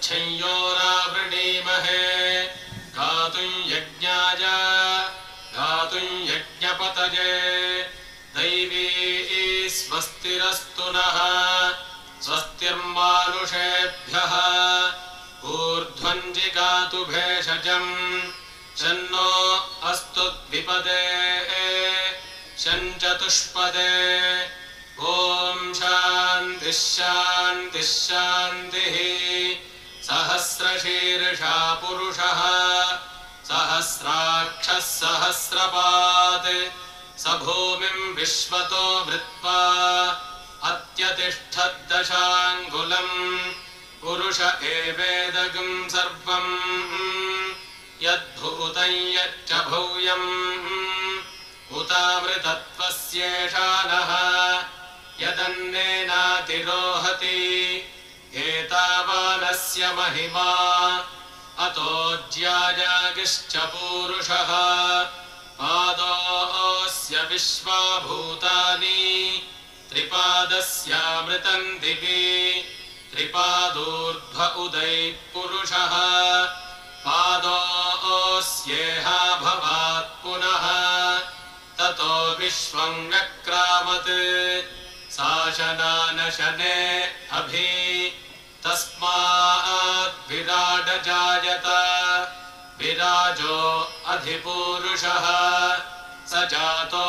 अच्छयोरावृणीमहे गातुं यज्ञाय गातुं यज्ञपतये दैवी स्वस्तिरस्तु नः स्वस्तिर्मानुषेभ्यः ऊर्ध्वञ्जिगातु भेषजम् शन्नो अस्तु द्विपदे शञ्चतुष्पदे ॐ शान्तिः शान्तिः शान्तिः सहस्रशीर्षा पुरुषः सहस्राक्षः सहस्रपात् स भूमिम् विश्वतो वृत्वा अत्यतिष्ठद्दशाङ्गुलम् पुरुष एवेदगम् सर्वम् यद्भूतं यच्च भूयम् उतामृतत्वस्येषा नः यदन्नेनातिरोहति एतावानस्य महिमा अतो ज्यायागिश्च पूरुषः पादोऽस्य विश्वाभूतानि त्रिपादस्यामृतम् दिवि त्रिपादूर्ध्व उदैः पुरुषः पादोऽस्येहा भवात् पुनः ततो विश्वं व्यक्रामत् शासनानशने अभि तस्मात् विराड जायत विराजो अधिपूरुषः स जातो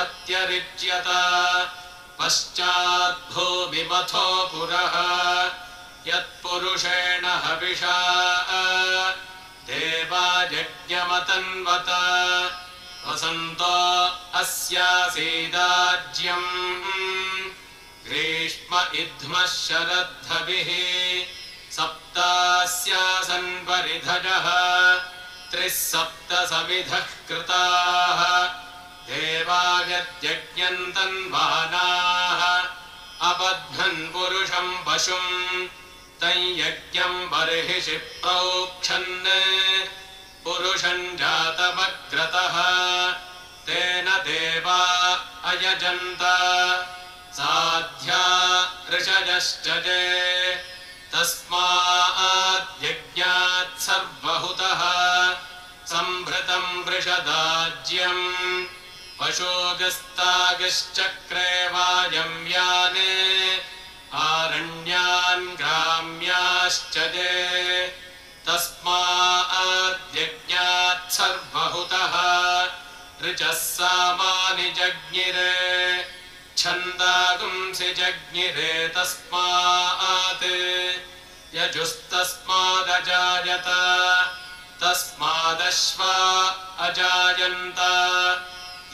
अत्यरिच्यत पश्चात् भूमिमथो पुरः यत्पुरुषेण हविषा देवा यज्ञमतन्वत वसन्तो अस्यासीदाज्यम् ग्रीष्म इध्मः शरद्धविः सप्तास्यासन् परिधजः त्रिः सप्त सविधः कृताः देवा यद्यज्ञन्तन्वानाः अबध्नन् पुरुषम् पशुम् तं यज्ञम् बर्हिषि प्रोक्षन् पुरुषम् जातमग्रतः तेन देवा अयजन्त साध्या ऋषयश्च जे तस्माद्यज्ञात् सर्वहुतः सम्भृतम् वृषदाज्यम् पशोगस्तागश्चक्रे वायम्याने आरण्यान् ग्राम्याश्च जे तस्माद्यज्ञात् सर्वहुतः ऋचः सामानि जज्ञिरे छन्दागुंसि जज्ञिरे तस्मात् यजुस्तस्मादजायत तस्मादश्वा अजायन्त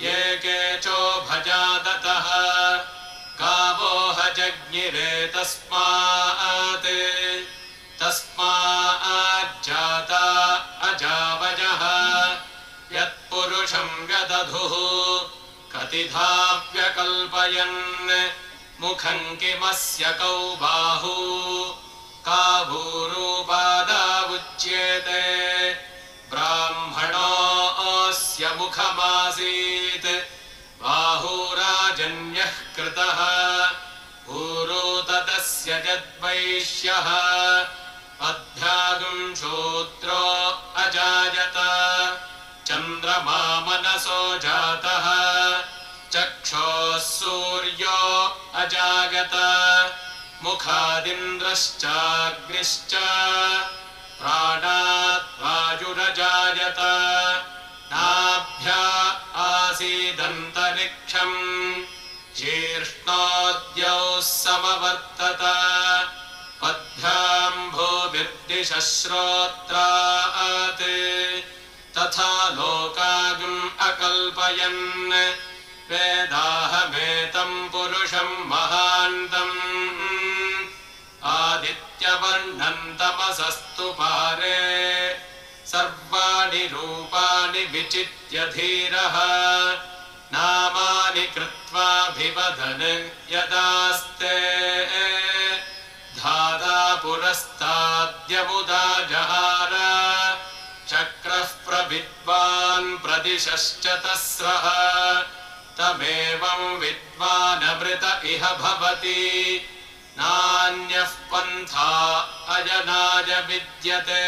ये केचोभजादतः गावोह जज्ञिरे तस्मात् तस्माज्जाता अजावजः यत्पुरुषम् व्यदधुः कतिधा व्यकल्पयन् मुखम् किमस्य कौ बाहू कावूरूपादावुच्येते ब्राह्मणोऽस्य मुखमासीत् बाहूराजन्यः कृतः ऊरू ततस्य यद्वैश्यः पद्भ्यागुम् शूद्रो अजायत चन्द्रमा मनसो जातः चक्षोः सूर्यो अजागत मुखादिन्द्रश्चाग्निश्च प्राणात् वायुरजायत नाभ्या आसीदन्तरिक्षम् शीर्ष्णोद्यौः समवर्तत पद्भ्याम् भूभिर्दिशः श्रोत्रात् तथा लोकागम् अकल्पयन् वेदाहमेतम् पुरुषम् महान्तम् आदित्यवर्णम् तमसस्तु पारे सर्वाणि रूपाणि विचित्य धीरः नामानि कृत्वाभिवदन् यदास्ते धाता पुरस्ताद्यमुदा जहार चक्रः प्रविद्वान् प्रदिशश्च तस्रः तमेवं विद्वानमृत इह भवति नान्यः पन्था अजनाय विद्यते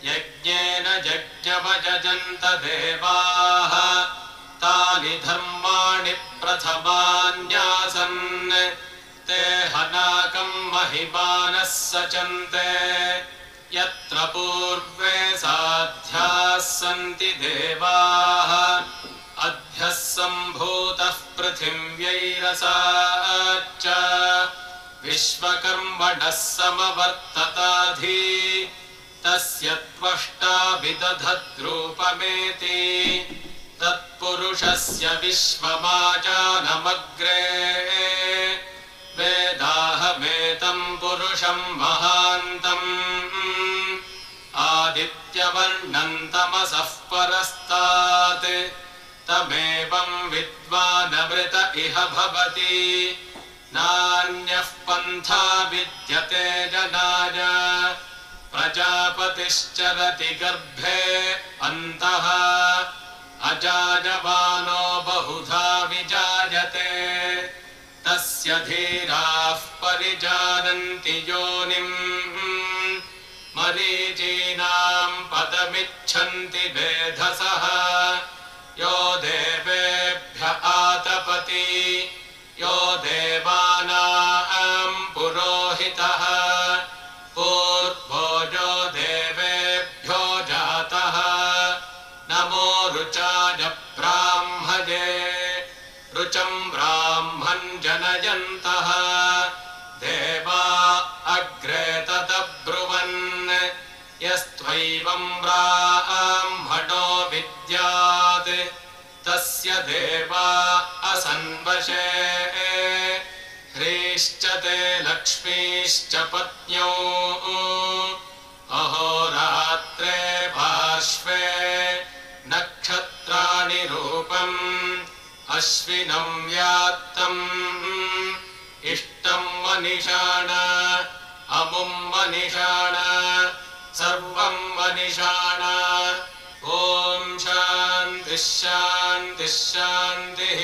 यज्ञेन यज्ञमयजन्त देवाः तानि धर्माणि प्रथमान्यासन् ते हनाकं महिमानः सचन्ते यत्र पूर्वे साध्याः सन्ति देवाः अध्यः सम्भूतः पृथिव्यैरसाच्च विश्वकर्मणः समवर्तताधि तस्य त्वष्टा विदधद्रूपमेति तत्पुरुषस्य विश्वमाजानमग्रे वेदाहमेतं पुरुषं महान्तम् आदित्यवर्णं तमसः परस्तात् तमेवं विद्वानमृत इह भवति नान्यः पन्था विद्यते जनाय प्रजापतिश्चरति गर्भे अन्तः अजायमानो बहुधा विजायते तस्य धीराः परिजानन्ति योनिम् मरीचीनां पदमिच्छन्ति वेधसः यो देवेभ्य आतपति यो देवानां पुरोहितः पूर्वो यो देवेभ्यो जातः नमो रुचाय ब्राह्मणे रुचं ब्राह्मन् जनयन्तः देवा अग्रे तदब्रुवन् यस्त्वैवं ब्राह्मणो विद्यात् तस्य देवा असन्वशे ह्रीश्च ते लक्ष्मीश्च पत्न्यौ अहोरात्रे पार्श्वे नक्षत्राणि रूपम् अश्विनं व्यात्तम् इष्टं मनिषाण अमुं मनिषाण सर्वं मनिषाण ॐ शान्तिः शान्तिः शान्तिः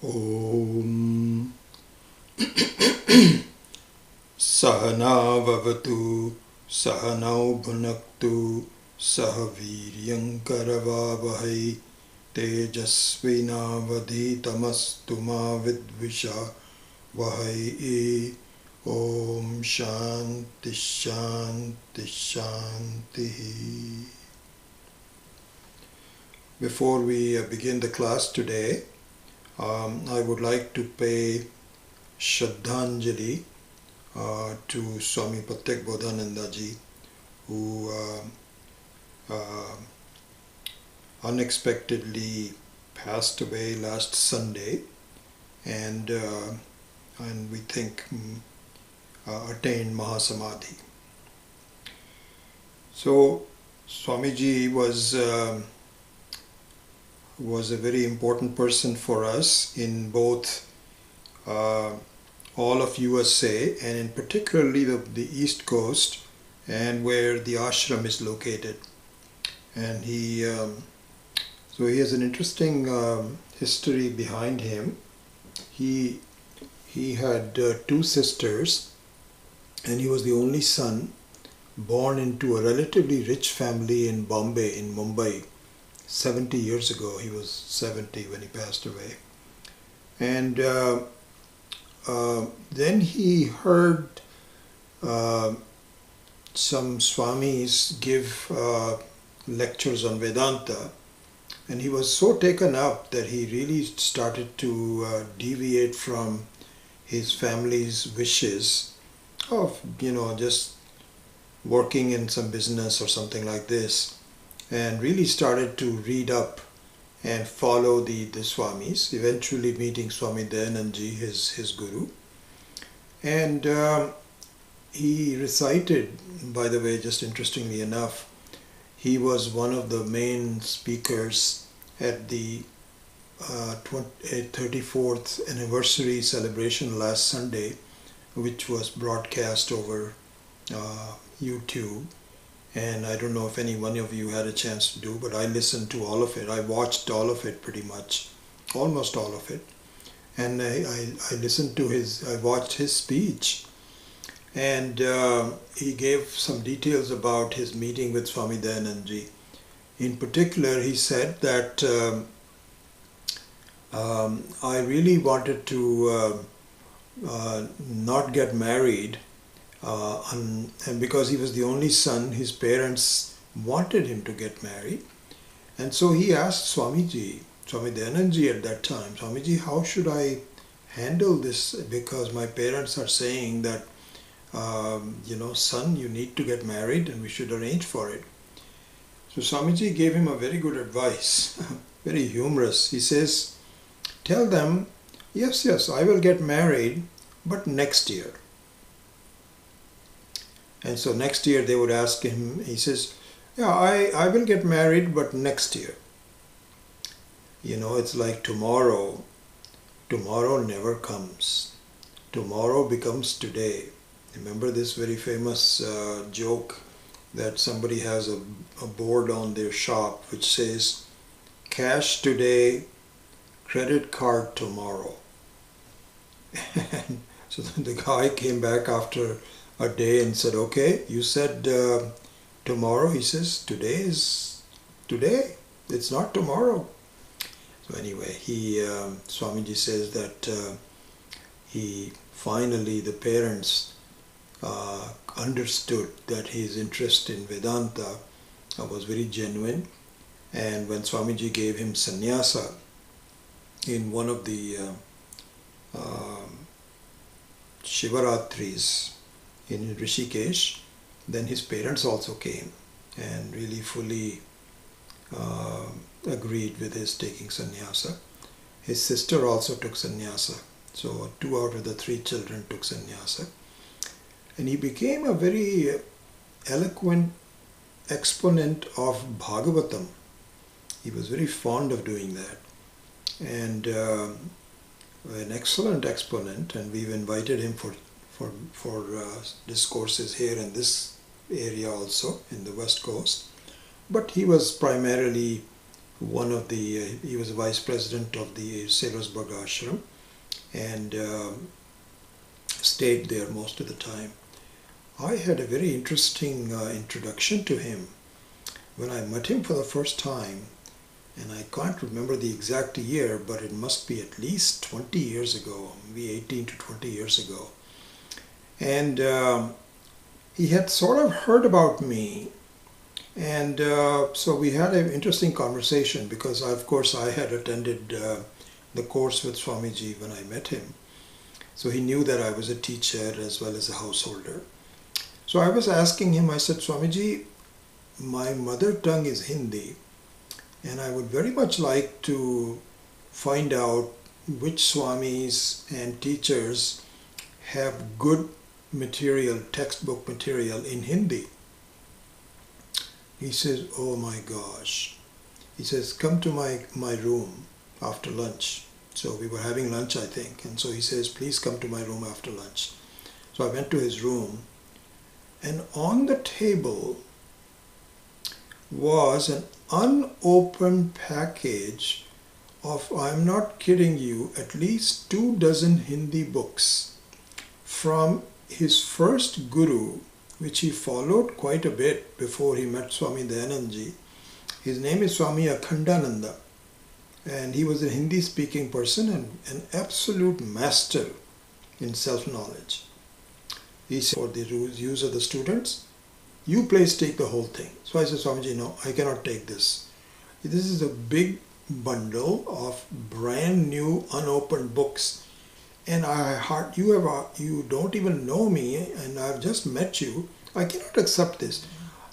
ॐ सहना भवतु सहनौ भुनक्तु सह वीर्यङ्करवावहै तेजस्विनावधीतमस्तु मा विद्विषावहै ॐ शान्तिः शान्तिः शान्तिः. Before we begin the class today, I would like to pay Shraddhanjali to Swami Pratyek Bodhananda ji, who unexpectedly passed away last Sunday, and we think attained Mahasamadhi. So Swamiji was a very important person for us in both all of USA and in particularly the East Coast and where the ashram is located. And he has an interesting history behind him. He had two sisters, and he was the only son born into a relatively rich family in Bombay, in Mumbai. 70 years ago. He was 70 when he passed away. And then he heard some Swamis give lectures on Vedanta, and he was so taken up that he really started to deviate from his family's wishes of, just working in some business or something like this, and really started to read up and follow the Swamis, eventually meeting Swami Dayanandji, his guru. And he recited, by the way, just interestingly enough, he was one of the main speakers at the 34th anniversary celebration last Sunday, which was broadcast over YouTube. And I don't know if any one of you had a chance to do, but I listened to all of it. I watched all of it pretty much, almost all of it. And I listened to I watched his speech. And he gave some details about his meeting with Swami Dayanandji. In particular, he said that I really wanted to not get married, and because he was the only son, his parents wanted him to get married. And so he asked Swami Dayanandji at that time, Swamiji, how should I handle this? Because my parents are saying that, son, you need to get married and we should arrange for it. So Swamiji gave him a very good advice, very humorous. He says, tell them, yes, I will get married, but next year. And so next year they would ask him, he says, yeah, I will get married, but next year. It's like tomorrow. Tomorrow never comes. Tomorrow becomes today. Remember this very famous joke that somebody has a board on their shop which says, cash today, credit card tomorrow. And so the guy came back after a day and said, okay, you said tomorrow. He says, today is today. It's not tomorrow. So anyway, Swamiji says that the parents understood that his interest in Vedanta was very genuine. And when Swamiji gave him sannyasa in one of the Shivaratris in Rishikesh, then his parents also came and really fully agreed with his taking sannyasa. His sister also took sannyasa. So 2 out of the 3 children took sannyasa. And he became a very eloquent exponent of Bhagavatam. He was very fond of doing that. And an excellent exponent, and we've invited him for discourses here in this area also, in the West Coast. But he was primarily he was vice president of the Selarasburg ashram and stayed there most of the time. I had a very interesting introduction to him when I met him for the first time, and I can't remember the exact year, but it must be at least 20 years ago, maybe 18 to 20 years ago. And he had sort of heard about me, and so we had an interesting conversation because of course I had attended the course with Swamiji when I met him. So he knew that I was a teacher as well as a householder. So I was asking him, I said, Swamiji, my mother tongue is Hindi, and I would very much like to find out which Swamis and teachers have good material, textbook material in Hindi. He says, oh my gosh. He says, come to my room after lunch. So we were having lunch, I think. And so he says, please come to my room after lunch. So I went to his room, and on the table was an unopened package of, I'm not kidding you, at least 24 Hindi books from his first guru, which he followed quite a bit before he met Swami Dayanandji. His name is Swami Akhandananda, and he was a Hindi-speaking person and an absolute master in self-knowledge. He said, for the use of the students, you please take the whole thing. So I said, Swamiji, no, I cannot take this. This is a big bundle of brand new unopened books. And you don't even know me, and I've just met you. I cannot accept this.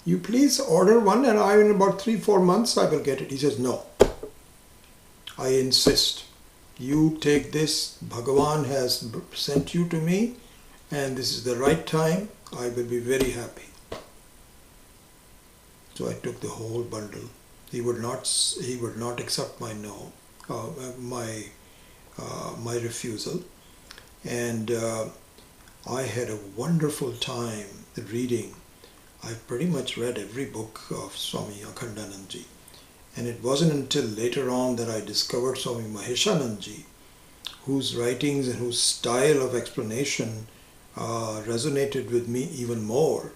You please order one, and in about 3-4 months I will get it. He says, no, I insist. You take this. Bhagavan has sent you to me, and this is the right time. I will be very happy. So I took the whole bundle. He would not accept my no, my refusal, and I had a wonderful time reading. I pretty much read every book of Swami Akhandanandji, and it wasn't until later on that I discovered Swami Maheshanandji, whose writings and whose style of explanation resonated with me even more.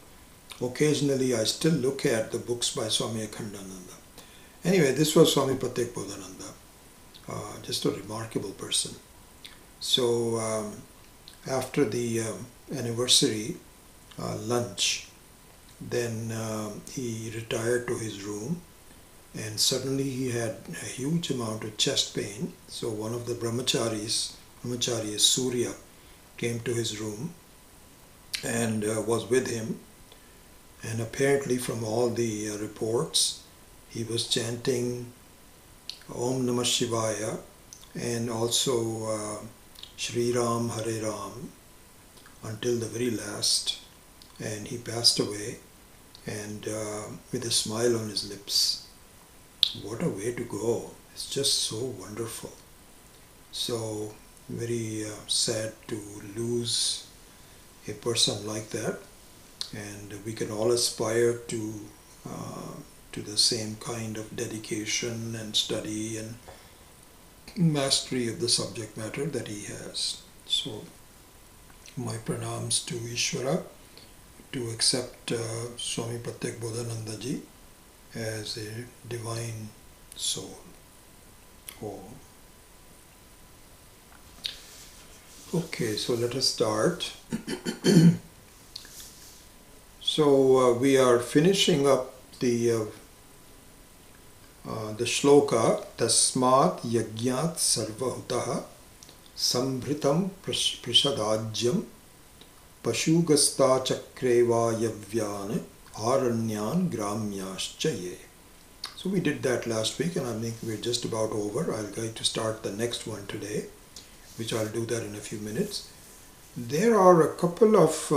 Occasionally I still look at the books by Swami Akhandananda. Anyway, this was Swami Pratyek Bodhananda, just a remarkable person. So after the anniversary lunch, then he retired to his room, and suddenly he had a huge amount of chest pain. So one of the brahmacharis, Surya, came to his room and was with him. And apparently from all the reports, he was chanting Om Namah Shivaya and also Shri Ram Hare Ram until the very last. And he passed away, and with a smile on his lips. What a way to go. It's just so wonderful. So very sad to lose a person like that. And we can all aspire to the same kind of dedication and study and mastery of the subject matter that he has. So my pranams to Ishvara to accept Swami Pratyek Bodhananda ji as a divine soul. Om. Okay, so let us start. So we are finishing up the shloka Tasmat Yagyat Sarvahutaha Sambhritam Prashadajyam Pashugasta Chakreva Yavyan Aranyan Gramyaschaye. So we did that last week, and I think we're just about over. I'll going to start the next one today, which I'll do that in a few minutes. There are a couple of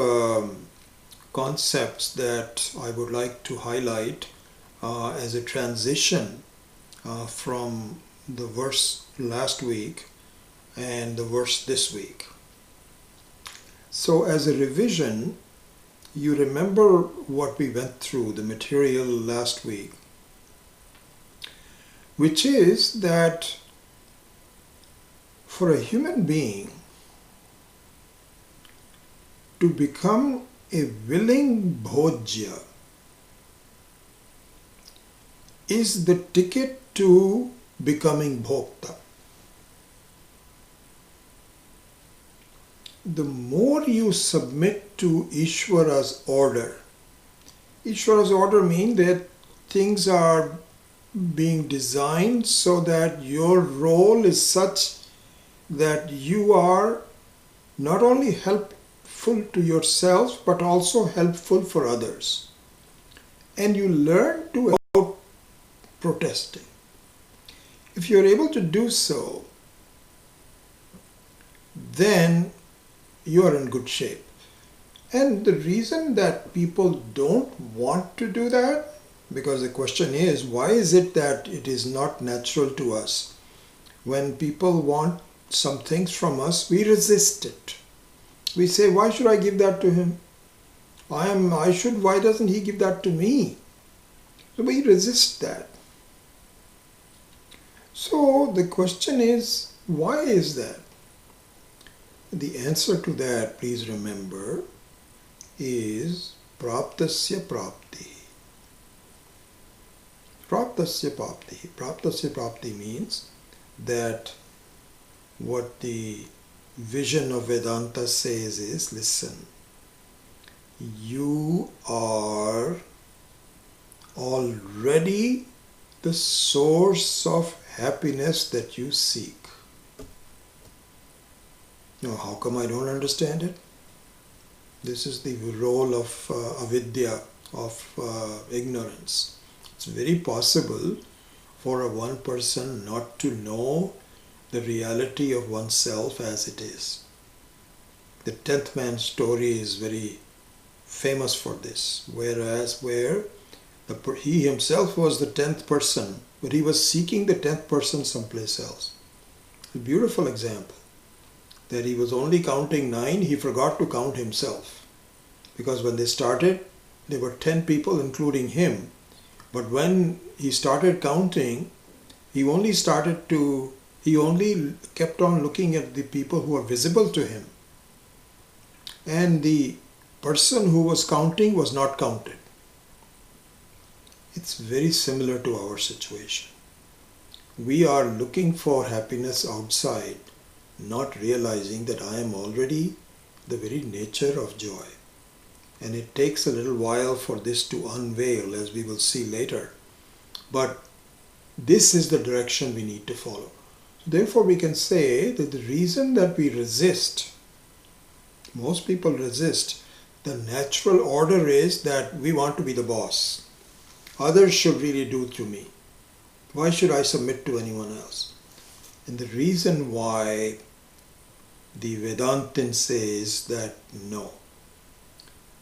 concepts that I would like to highlight as a transition from the verse last week and the verse this week. So as a revision, you remember what we went through, the material last week, which is that for a human being to become a willing bhojya is the ticket to becoming bhokta. The more you submit to Ishvara's order means that things are being designed so that your role is such that you are not only helpful to yourself but also helpful for others. And you learn to avoid protesting. If you're able to do so, then you are in good shape. And the reason that people don't want to do that, because the question is, why is it that it is not natural to us? When people want some things from us, we resist it. We say, why should I give that to him? Why doesn't he give that to me? So we resist that. So the question is, why is that? The answer to that, please remember, is praptasya prapti. Praptasya prapti. Praptasya prapti means that what the vision of Vedanta says is, listen, you are already the source of happiness that you seek. Now, how come I don't understand it? This is the role of avidya, of ignorance. It's very possible for one person not to know the reality of oneself as it is. The 10th man story is very famous for this, whereas he himself was the 10th person, but he was seeking the 10th person someplace else. A beautiful example, that he was only counting 9, he forgot to count himself. Because when they started, there were 10 people including him. But when he started counting, he only kept on looking at the people who were visible to him. And the person who was counting was not counted. It's very similar to our situation. We are looking for happiness outside, not realizing that I am already the very nature of joy. And it takes a little while for this to unveil, as we will see later. But this is the direction we need to follow. Therefore, we can say that the reason that we resist, most people resist, the natural order is that we want to be the boss. Others should really do to me. Why should I submit to anyone else? And the reason why the Vedantin says that no.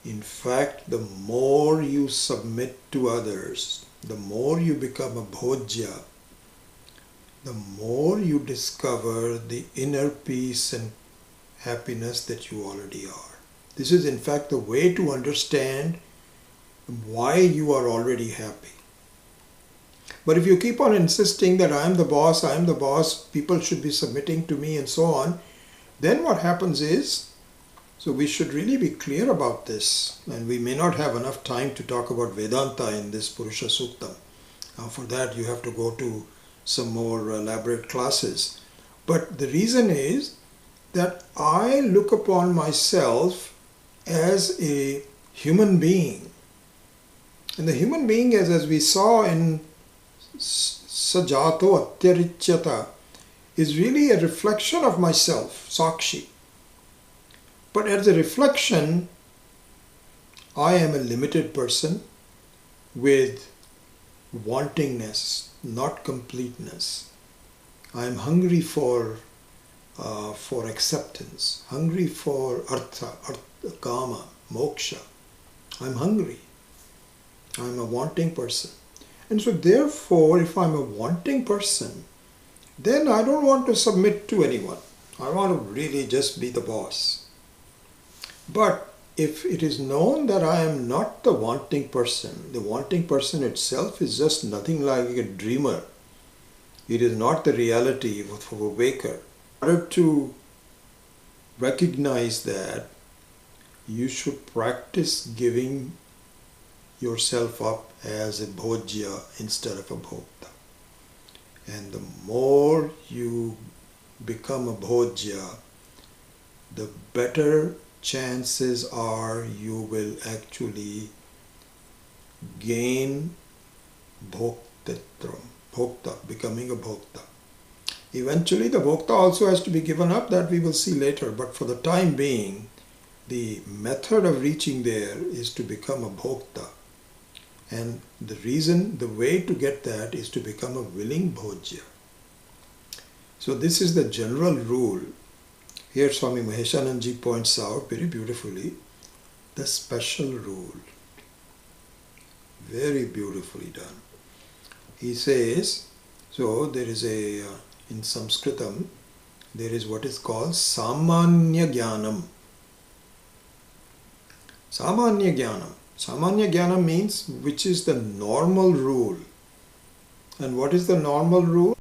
In fact, the more you submit to others, the more you become a bhojya, the more you discover the inner peace and happiness that you already are. This is in fact the way to understand why you are already happy. But if you keep on insisting that I am the boss, people should be submitting to me and so on, then what happens is, so we should really be clear about this, and we may not have enough time to talk about Vedanta in this Purusha Suktam. For that you have to go to some more elaborate classes. But the reason is that I look upon myself as a human being. And the human being, as we saw in Sajato Atyarichyata, is really a reflection of myself, Sakshi. But as a reflection, I am a limited person with wantingness, not completeness. I am hungry for acceptance, hungry for artha, kama, moksha. I'm hungry. I'm a wanting person. And so therefore, if I'm a wanting person, then I don't want to submit to anyone. I want to really just be the boss. But if it is known that I am not the wanting person itself is just nothing like a dreamer. It is not the reality of a waker. In order to recognize that, you should practice giving yourself up as a bhojya instead of a bhokta. And the more you become a bhojya, the better chances are you will actually gain bhoktatvam, bhokta, becoming a bhokta. Eventually the bhokta also has to be given up, that we will see later, but for the time being, the method of reaching there is to become a bhokta. And the way to get that is to become a willing bhojya. So this is the general rule. Here Swami Maheshanandji points out very beautifully the special rule. Very beautifully done. He says, so there is in Sanskritam, there is what is called Samanya Jnanam. Samanya Jnanam. Samanya Jnanam means which is the normal rule. And what is the normal rule?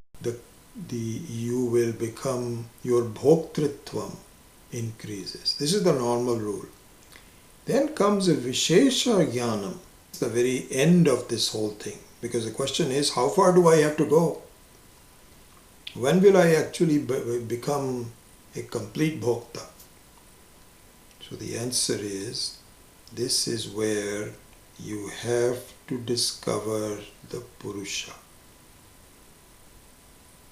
You will become, your bhoktritvam increases. This is the normal rule. Then comes a Vishesha Jnanam. It's the very end of this whole thing. Because the question is, how far do I have to go? When will I actually become a complete bhokta? So the answer is, this is where you have to discover the Purusha.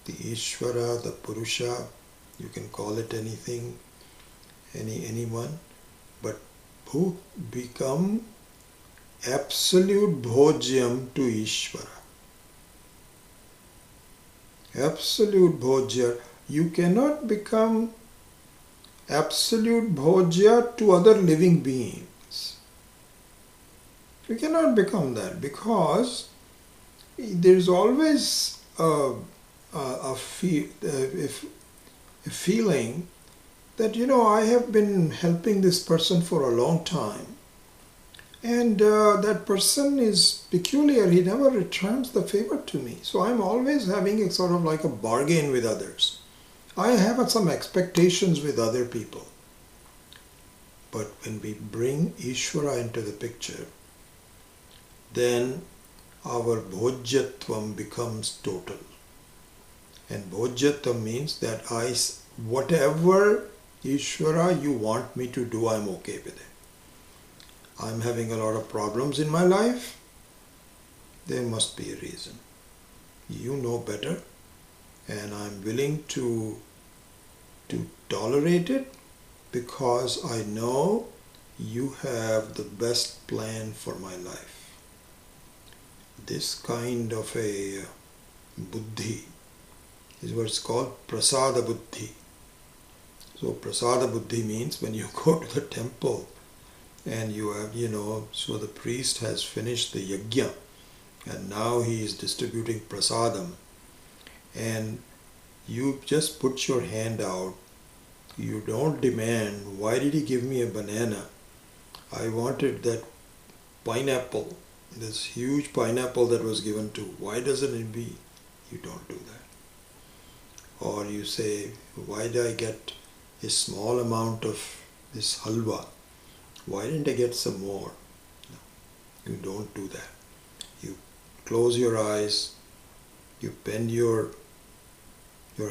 The Ishvara, the Purusha, you can call it anything, anyone, but who become absolute bhojyam to Ishvara. Absolute bhojya. You cannot become absolute bhojya to other living beings. We cannot become that because there's always a feeling that, I have been helping this person for a long time. And that person is peculiar. He never returns the favor to me. So I'm always having a sort of like a bargain with others. I have some expectations with other people. But when we bring Ishvara into the picture, then our bhojyatvam becomes total. And bhojyatvam means that whatever Ishvara you want me to do, I'm okay with it. I'm having a lot of problems in my life. There must be a reason. You know better, and I'm willing to tolerate it because I know you have the best plan for my life. This kind of a buddhi is what's called prasada buddhi. So prasada buddhi means when you go to the temple and you have, so the priest has finished the yajna and now he is distributing prasadam, and you just put your hand out. You don't demand, why did he give me a banana? I wanted that pineapple, this huge pineapple that was given to. Why doesn't it be? You don't do that. Or you say, why did I get a small amount of this halwa? Why didn't I get some more? No, you don't do that. You close your eyes, you bend your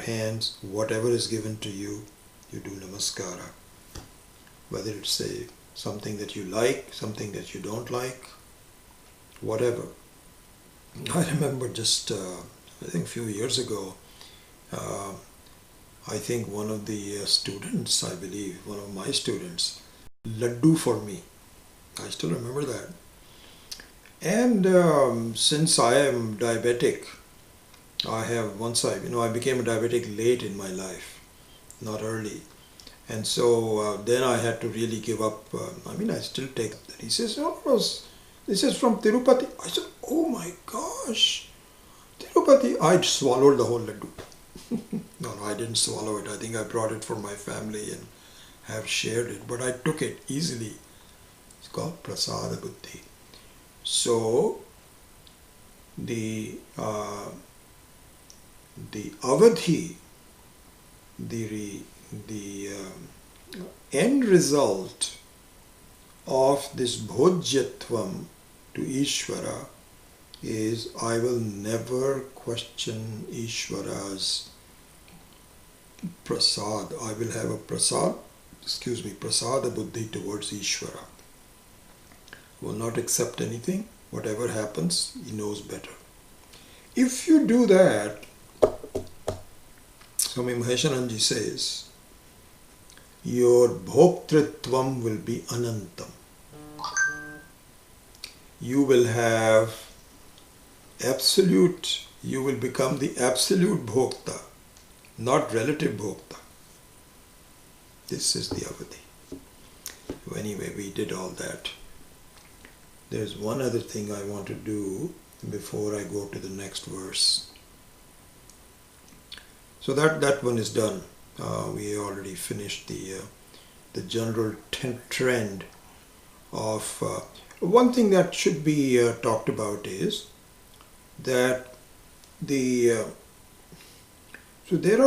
hands, whatever is given to you, you do namaskara. Whether it's something that you like, something that you don't like, whatever. I remember just, I think a few years ago, I think one of the students, I believe, one of my students, laddu for me. I still remember that. And since I am diabetic, I became a diabetic late in my life, not early. And so then I had to really give up. I still take that. He says, this is from Tirupati. I said, oh my gosh, Tirupati. I swallowed the whole laddu. No, I didn't swallow it. I think I brought it for my family and have shared it. But I took it easily. It's called prasada buddhi. So the avadhi, the end result of this bhojyatvam to Ishvara is I will never question Ishvara's prasad. I will have a prasada buddhi towards Ishvara. Will not accept anything. Whatever happens, he knows better. If you do that, Swami Maheshananji says, your bhoktritvam will be anantam. You will have you will become the absolute bhokta, not relative bhokta. This is the avadhi. Anyway, we did all that. There's one other thing I want to do before I go to the next verse. So that one is done. We already finished the general trend of one thing that should be talked about is that so there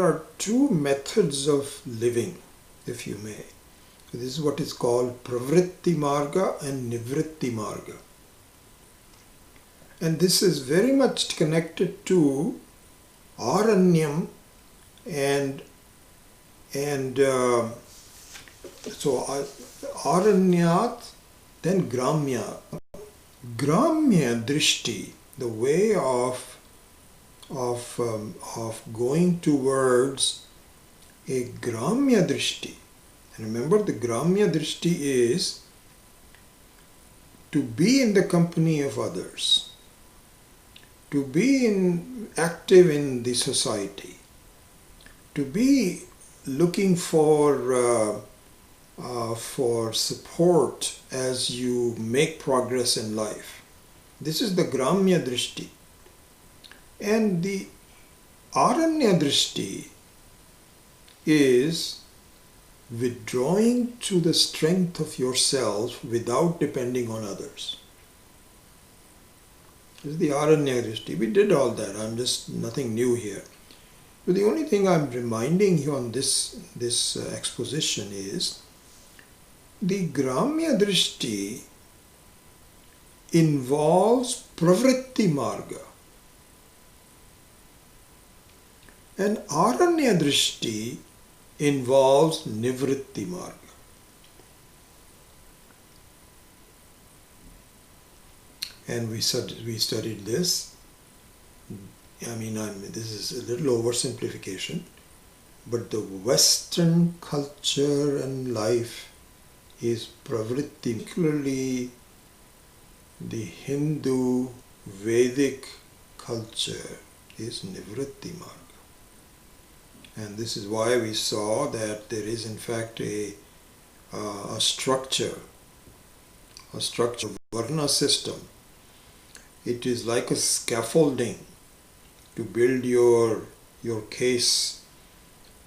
are two methods of living, if you may. So this is what is called pravritti marga and nivritti marga, and this is very much connected to aranyam and so aranyat, then gramya. Gramya drishti, the way of going towards a gramya drishti. And remember, the gramya drishti is to be in the company of others, to be active in the society, to be looking for for support as you make progress in life. This is the Gramya Drishti. And the Aranya Drishti is withdrawing to the strength of yourself without depending on others. This is the Aranya Drishti. We did all that. I'm just nothing new here. But the only thing I'm reminding you on this exposition is the Gramya Drishti involves Pravritti Marga. And Aranya Drishti involves Nivritti Marga. And we studied this. This is a little oversimplification, but the Western culture and life is Pravritti, particularly the Hindu Vedic culture is Nivritti Marga. And this is why we saw that there is in fact a structure, Varna system. It is like a scaffolding to build your case.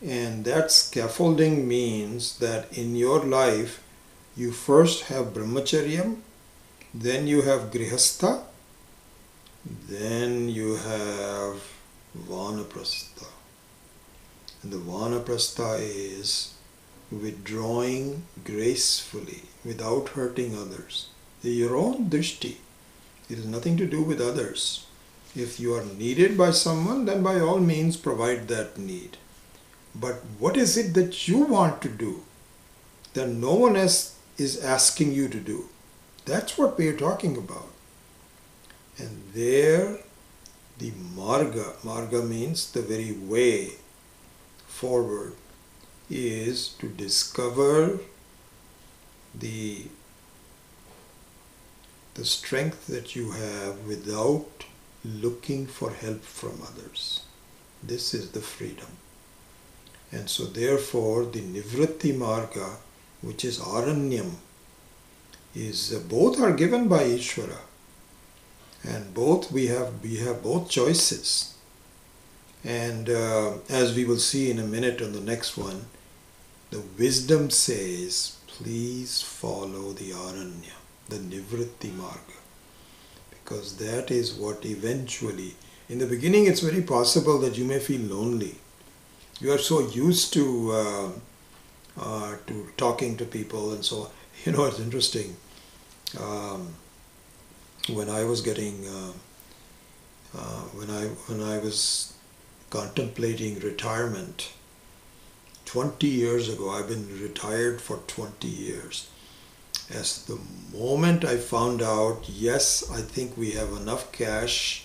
And that scaffolding means that in your life you first have Brahmacharyam, then you have Grihastha, then you have Vanaprastha. And the Vanaprastha is withdrawing gracefully without hurting others. Your own drishti. It has nothing to do with others. If you are needed by someone, then by all means provide that need. But what is it that you want to do that no one else is asking you to do? That's what we are talking about. And there, the marga means the very way forward, is to discover the strength that you have without looking for help from others. This is the freedom. And so therefore the Nivritti Marga, which is Aranyam, is both are given by Ishvara. And both we have both choices. And as we will see in a minute on the next one, the wisdom says, please follow the Aranya, the Nivritti Marga. Because that is what eventually, in the beginning it's very possible that you may feel lonely. You are so used to talking to people and so on. You know, it's interesting. When I was getting, when I was contemplating retirement 20 years ago, I've been retired for 20 years. As the moment I found out, yes, I think we have enough cash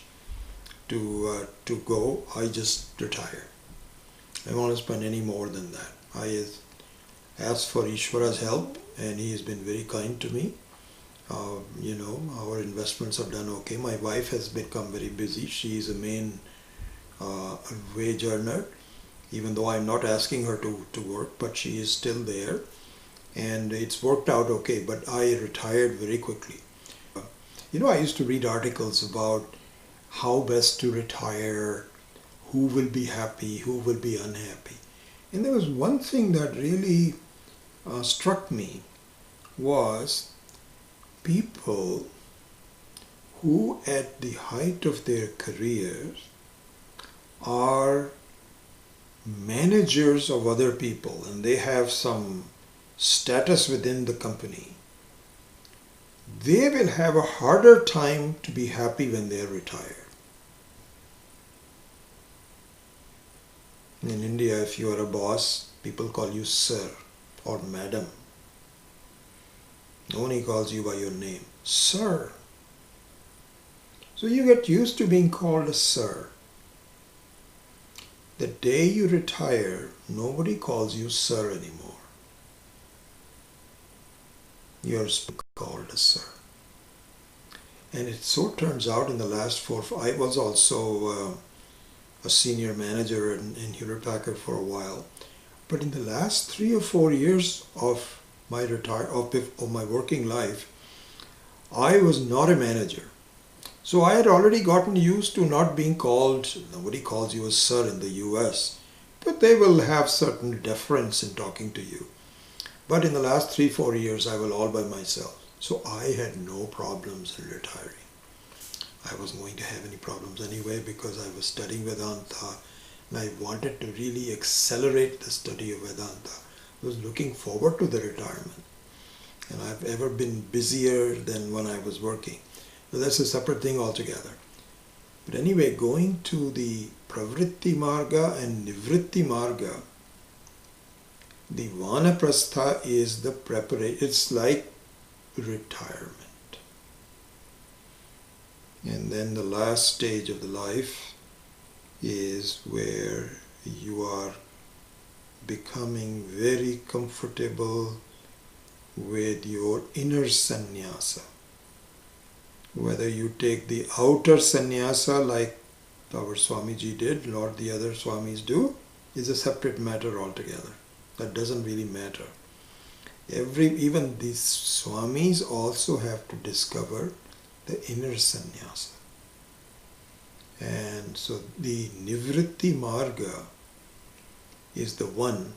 to go, I just retired. I don't want to spend any more than that. I asked for Ishvara's help, and he has been very kind to me. Our investments have done okay. My wife has become very busy. She is a main wage earner, even though I'm not asking her to work, but she is still there. And it's worked out okay, but I retired very quickly. I used to read articles about how best to retire, who will be happy, who will be unhappy. And there was one thing that really struck me was people who at the height of their careers are managers of other people and they have some status within the company. They will have a harder time to be happy when they are retired. In India, if you are a boss, people call you sir or madam. No one calls you by your name. Sir. So you get used to being called a sir. The day you retire, nobody calls you sir anymore. You're called a sir. And it so turns out in the last I was also a senior manager in Hewlett Packard for a while. But in the last 3 or 4 years of of my working life, I was not a manager. So I had already gotten used to not being called, nobody calls you a sir in the US, but they will have certain deference in talking to you. But in the last 3-4 years, I was all by myself. So I had no problems in retiring. I wasn't going to have any problems anyway because I was studying Vedanta and I wanted to really accelerate the study of Vedanta. I was looking forward to the retirement. And I've ever been busier than when I was working. So that's a separate thing altogether. But anyway, going to the Pravritti Marga and Nivritti Marga, the Vanaprastha is the preparation. It's like retirement. And then the last stage of the life is where you are becoming very comfortable with your inner sannyasa. Whether you take the outer sannyasa like our Swamiji did, or the other Swamis do, is a separate matter altogether. That doesn't really matter. Even these Swamis also have to discover the inner sannyasa. And so the Nivritti Marga is the one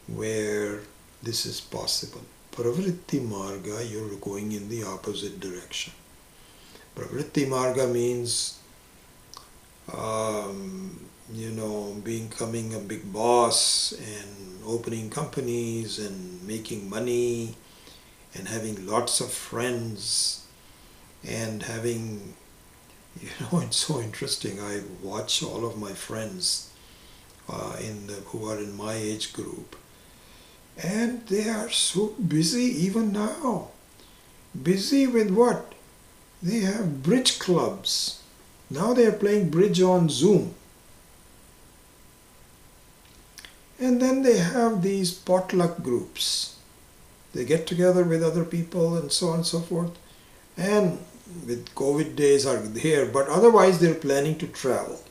where this is possible. Pravritti Marga, you're going in the opposite direction. Pravritti Marga means, becoming a big boss and opening companies and making money and having lots of friends and having, it's so interesting. I watch all of my friends who are in my age group, and they are so busy even now. Busy with what? They have bridge clubs. Now they are playing bridge on Zoom. And then they have these potluck groups. They get together with other people and so on and so forth. And with COVID days are here, but otherwise they're planning to travel.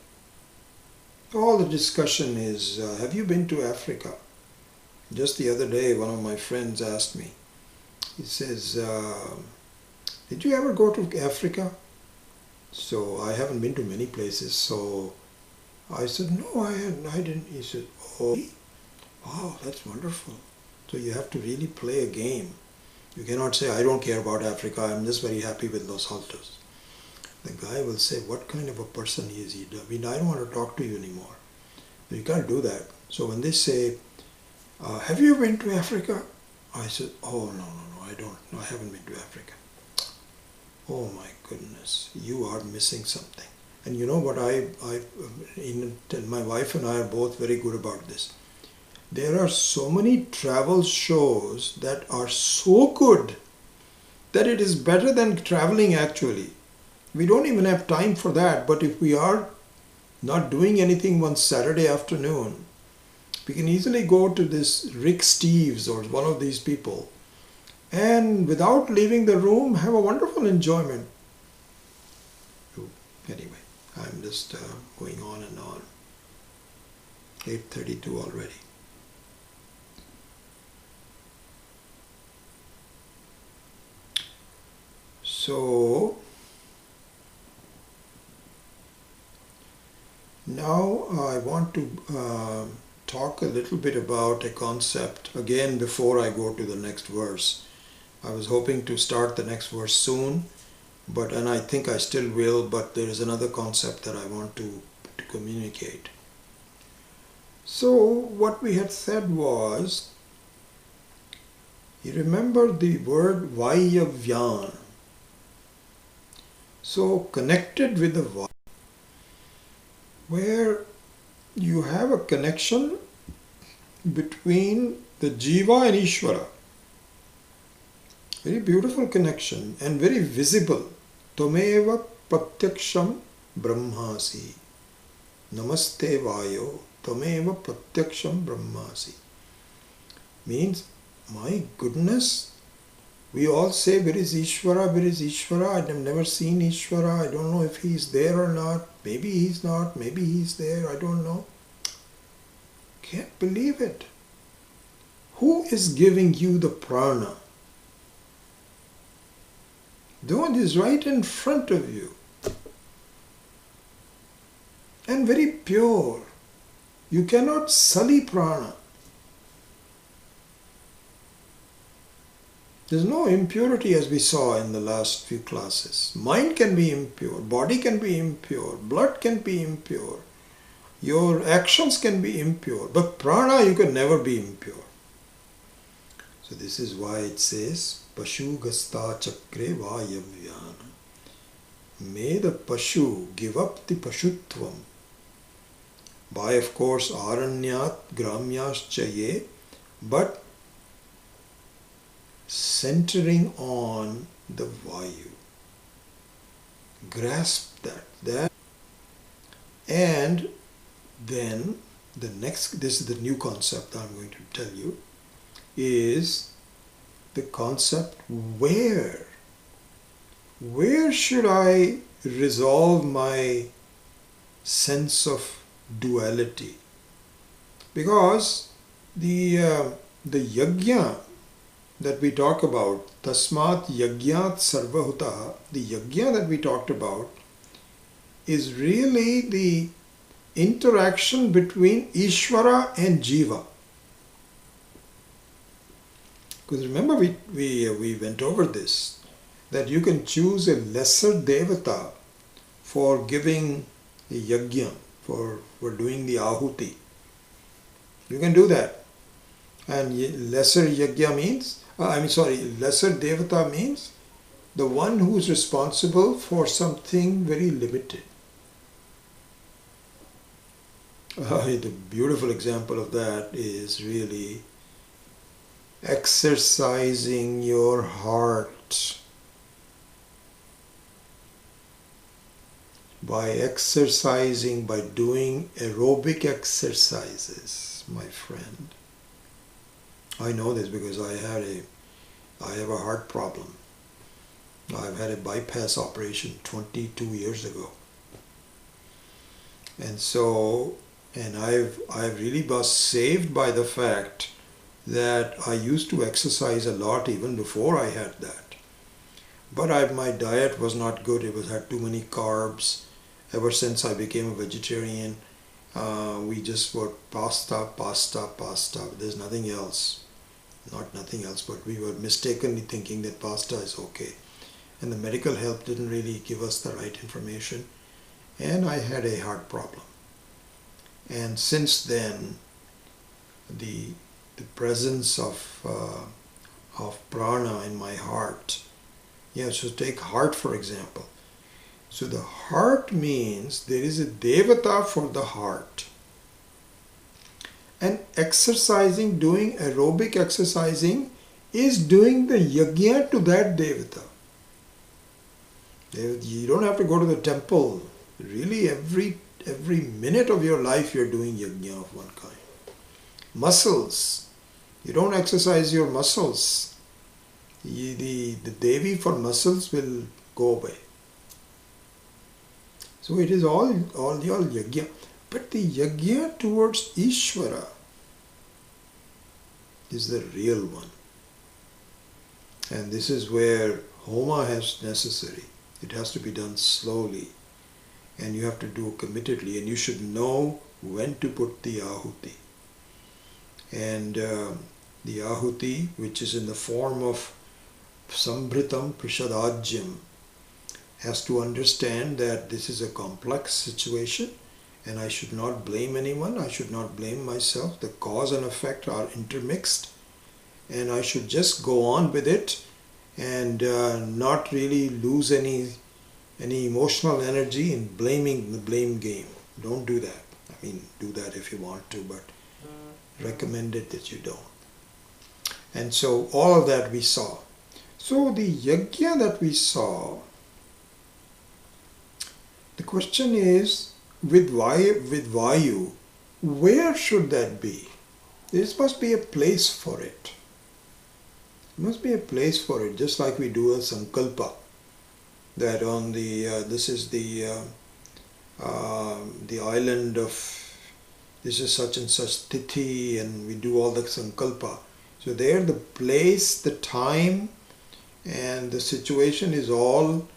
All the discussion is, have you been to Africa? Just the other day, one of my friends asked me, he says, did you ever go to Africa? So I haven't been to many places. So I said, no, I didn't. He said, oh, wow, that's wonderful. So you have to really play a game. You cannot say, I don't care about Africa, I'm just very happy with Los Altos. The guy will say, what kind of a person is he? I mean, I don't want to talk to you anymore. You can't do that. So when they say, have you been to Africa? I said, oh, no, I don't. No, I haven't been to Africa. Oh my goodness, you are missing something. And you know what, my wife and I are both very good about this. There are so many travel shows that are so good that it is better than traveling actually. We don't even have time for that, but if we are not doing anything one Saturday afternoon, we can easily go to this Rick Steves or one of these people and without leaving the room have a wonderful enjoyment. Anyway, I'm just going on and on. 8:32 already. So now I want to talk a little bit about a concept again before I go to the next verse. I was hoping to start the next verse soon, and I think I still will, but there is another concept that I want to communicate. So what we had said was, you remember the word Vayavyan. So connected with the Vaya, where you have a connection between the Jiva and Ishvara. Very beautiful connection and very visible. Tameva pratyaksham brahmasi. Namaste vayo. Tameva pratyaksham brahmasi. Means, my goodness, we all say, where is Ishvara, where is Ishvara? I have never seen Ishvara. I don't know if he is there or not. Maybe he's not, maybe he's there, I don't know. Can't believe it. Who is giving you the prana? The one is right in front of you. And very pure. You cannot sully prana. There's no impurity as we saw in the last few classes. Mind can be impure, body can be impure, blood can be impure, your actions can be impure, but prana you can never be impure. So this is why it says, Pashu Gasta Chakre Vayam Vyana. May the Pashu give up the Pashutvam. By, of course, Aranyat Gramyaschaye, but centering on the Vayu. Grasp that. And then the next, this is the new concept I'm going to tell you, is the concept where. Where should I resolve my sense of duality? Because the yajna that we talk about, tasmat yajnat sarvahuta, the yajna that we talked about is really the interaction between Ishvara and Jiva. Because remember we went over this, that you can choose a lesser devata for giving a yajna, for doing the ahuti. You can do that. And lesser yajna means, lesser devata means the one who is responsible for something very limited. The beautiful example of that is really exercising your heart. By exercising, by doing aerobic exercises, my friend. I know this because I have a heart problem. I've had a bypass operation 22 years ago. And so, I've really was saved by the fact that I used to exercise a lot even before I had that. But my diet was not good. It had too many carbs. Ever since I became a vegetarian, we just were pasta. There's nothing else. Not nothing else, but we were mistakenly thinking that pasta is okay. And the medical help didn't really give us the right information. And I had a heart problem. And since then, the presence of prana in my heart. Yeah, so take heart for example. So the heart means there is a devata for the heart. And exercising, doing aerobic exercising is doing the yajna to that devata. You don't have to go to the temple. Really every minute of your life you're doing yajna of one kind. Muscles. You don't exercise your muscles. The Devi for muscles will go away. So it is all yajna. But the yajna towards Ishvara is the real one. And this is where homa is necessary. It has to be done slowly. And you have to do committedly. And you should know when to put the ahuti. And the ahuti, which is in the form of sambhritam prishadajyam, has to understand that this is a complex situation and I should not blame anyone, I should not blame myself. The cause and effect are intermixed and I should just go on with it and not really lose any emotional energy in blaming the blame game. Don't do that. I mean, do that if you want to, but recommend it that you don't. And so all of that we saw. So the yajna that we saw, the question is, with Vayu, where should that be? There must be a place for it. There must be a place for it, just like we do a sankalpa. That on the, this is the island of, this is such and such tithi, and we do all the sankalpa. So there the place, the time and the situation is all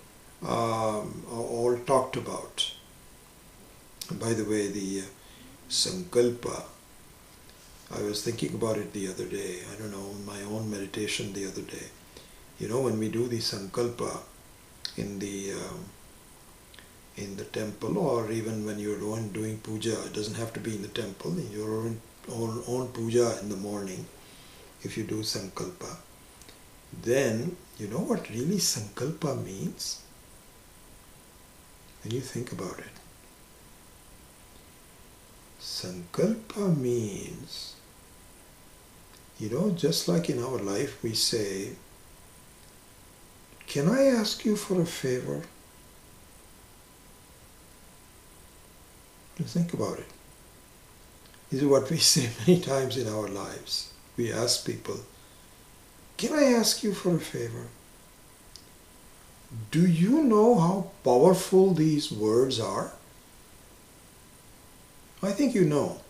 talked about. By the way, the sankalpa, I was thinking about it the other day. I don't know, in my own meditation the other day. You know, when we do the sankalpa in the temple, or even when you're doing puja, it doesn't have to be in the temple, in your own puja in the morning, if you do sankalpa, then you know what really sankalpa means? When you think about it, sankalpa means, you know, just like in our life we say, can I ask you for a favor? Think about it. This is what we say many times in our lives. We ask people, can I ask you for a favor? Do you know how powerful these words are? I think you know.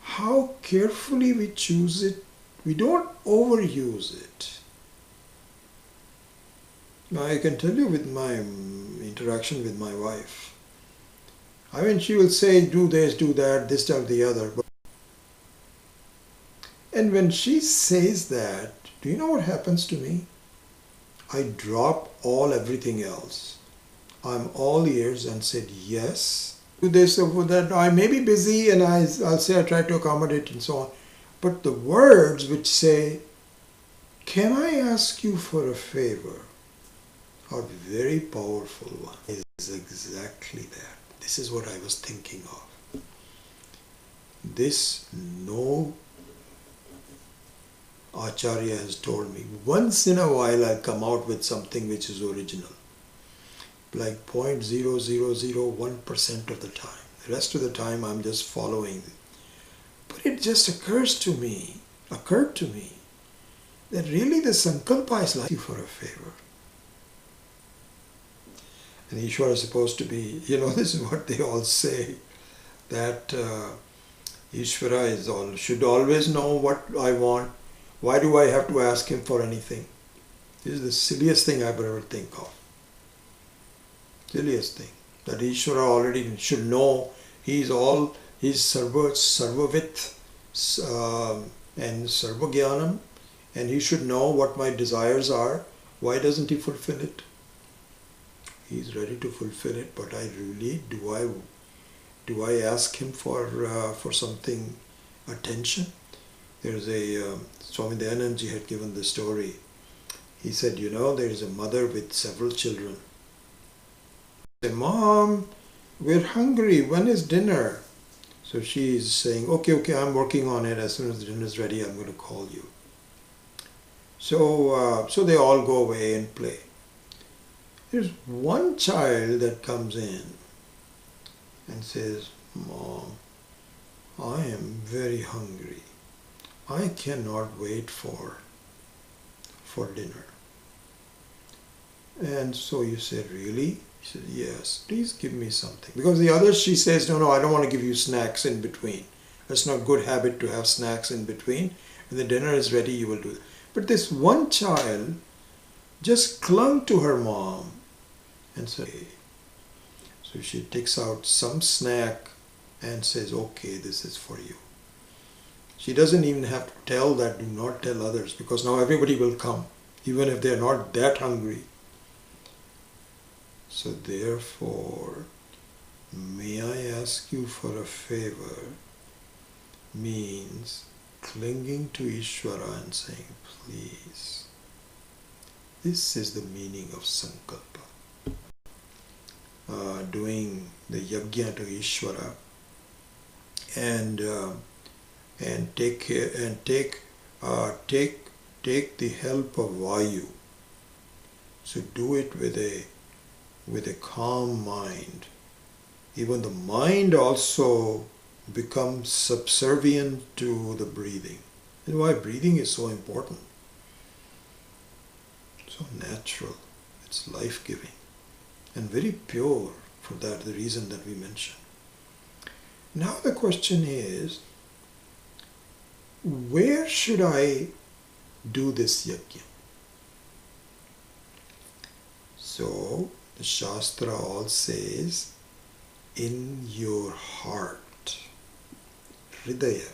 How carefully we choose it. We don't overuse it. Now I can tell you with my interaction with my wife, I mean, she will say, do this, do that, this, that, the other. And when she says that, do you know what happens to me? I drop everything else. I'm all ears and said, yes, do this or that. I may be busy and I'll say I try to accommodate and so on. But the words which say, can I ask you for a favor, are very powerful one. It is exactly that. This is what I was thinking of. This no Acharya has told me. Once in a while I'll come out with something which is original. Like 0.0001% of the time. The rest of the time I'm just following. But it just occurred to me, that really the sankalpa is like you for a favor. And Ishvara is supposed to be, you know, this is what they all say, that Ishvara should always know what I want. Why do I have to ask him for anything? This is the silliest thing I ever think of. Silliest thing. That Ishvara already should know he's sarvavit and sarvagyanam, and he should know what my desires are. Why doesn't he fulfill it? He's ready to fulfill it, but I really, do I ask him for something, attention? There's a, Swami Dayanandji had given the story. He said, you know, there's a mother with several children. He said, Mom, we're hungry, when is dinner? So she's saying, okay, I'm working on it. As soon as the dinner is ready, I'm going to call you. So they all go away and play. There's one child that comes in and says, Mom, I am very hungry. I cannot wait for dinner. And so you said, really? He said, yes, please give me something. Because the others, she says, no, I don't want to give you snacks in between. That's not a good habit to have snacks in between. When the dinner is ready, you will do it. But this one child just clung to her mom and said, hey. So she takes out some snack and says, okay, this is for you. She doesn't even have to tell that, do not tell others, because now everybody will come, even if they're not that hungry. So therefore, may I ask you for a favor means clinging to Ishvara and saying, please. This is the meaning of sankalpa. Doing the yajna to Ishvara and take the help of Vayu. So do it with a calm mind. Even the mind also becomes subservient to the breathing. And why breathing is so important. So natural. It's life-giving. And very pure for that, the reason that we mentioned. Now the question is, where should I do this yajna? So the Shastra all says, in your heart, Hridaya,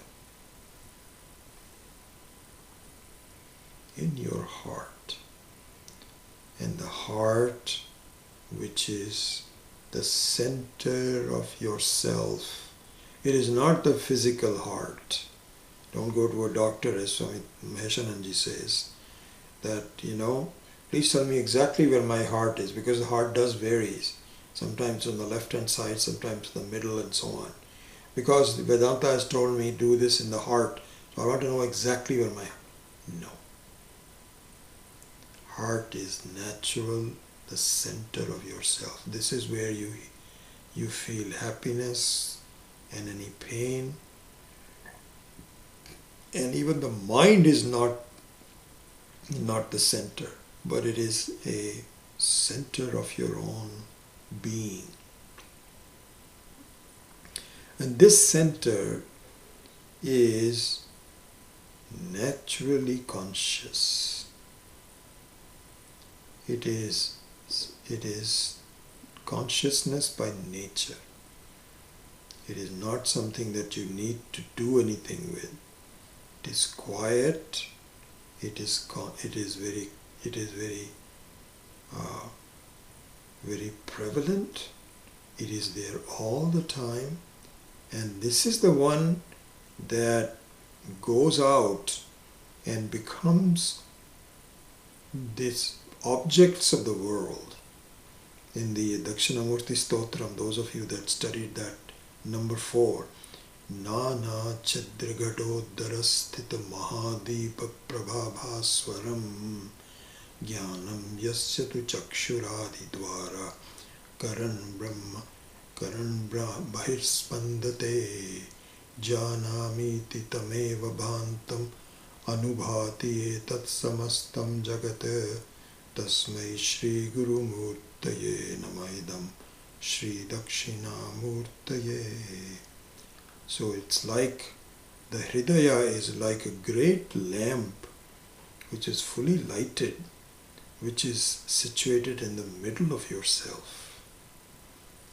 in your heart. And the heart, which is the center of yourself, it is not the physical heart. Don't go to a doctor, as Swami Maheshananji says, that, please tell me exactly where my heart is, because the heart does varies. Sometimes on the left-hand side, sometimes in the middle, and so on. Because Vedanta has told me, do this in the heart, so I want to know exactly where my... No. Heart is natural, the center of yourself. This is where you feel happiness and any pain. And even the mind is not the center, but it is a center of your own being. And this center is naturally conscious. It is consciousness by nature. It is not something that you need to do anything with. It is quiet. It is very prevalent. It is there all the time, and this is the one that goes out and becomes these objects of the world. In the Dakshinamurti Stotram, those of you that studied that number 4, Nana Chadragadoddarasthita Mahadeepa Prabhabhaswaram Jnanam Yasyatu Chakshuradi Dwara Karan Bahirspandate Janamiti Tameva Bhantam Anubhati Etat Samastam Jagate Tasmai Shri Guru Murtaye Namaidam Shri Dakshinamurtaye. So it's like the Hridaya is like a great lamp which is fully lighted, which is situated in the middle of yourself.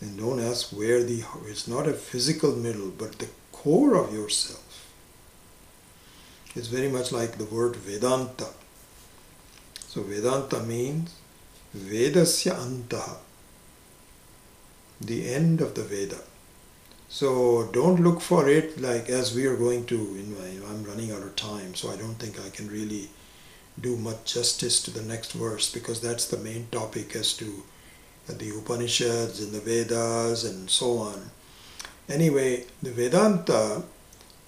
And don't ask where it's not a physical middle, but the core of yourself. It's very much like the word Vedanta. So Vedanta means Vedasya Antaha, the end of the Veda. So don't look for it like as we are going to, I'm running out of time, so I don't think I can really do much justice to the next verse, because that's the main topic as to the Upanishads and the Vedas and so on. Anyway, the Vedanta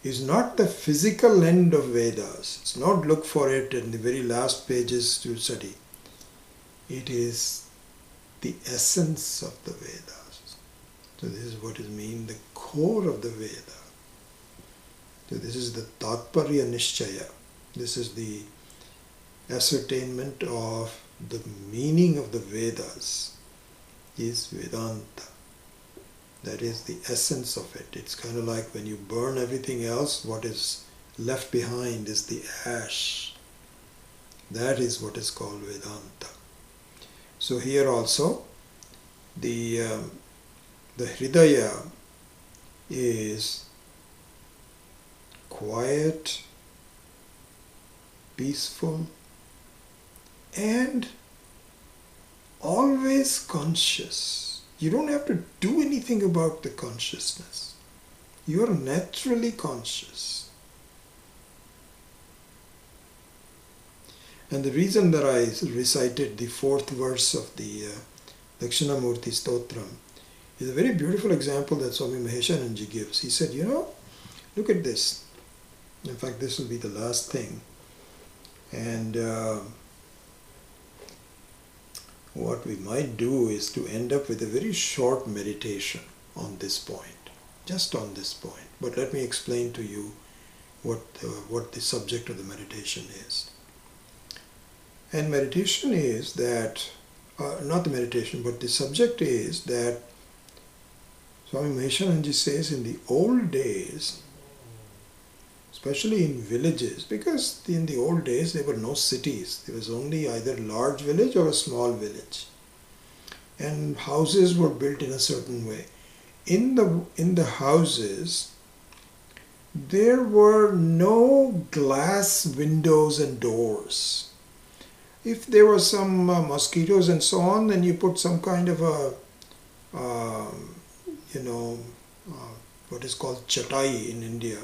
is not the physical end of Vedas. It's not look for it in the very last pages to study. It is the essence of the Vedas. So this is what it means, the core of the Veda. So this is the Tatparya Nishchaya. This is the ascertainment of the meaning of the Vedas, is Vedanta. That is the essence of it. It's kind of like when you burn everything else, what is left behind is the ash. That is what is called Vedanta. So here also, the Hridaya is quiet, peaceful, and always conscious. You don't have to do anything about the consciousness. You are naturally conscious. And the reason that I recited the 4th verse of the Dakshinamurti Stotram is a very beautiful example that Swami Maheshananji gives. He said, look at this. In fact, this will be the last thing. And what we might do is to end up with a very short meditation on this point, just on this point. But let me explain to you what the subject of the meditation is. And meditation is that, not the meditation, but the subject is that Swami Maheshananji says in the old days, especially in villages, because in the old days there were no cities. There was only either large village or a small village. And houses were built in a certain way. In the houses, there were no glass windows and doors. If there were some mosquitoes and so on, then you put some kind of a, you know, what is called chatai in India,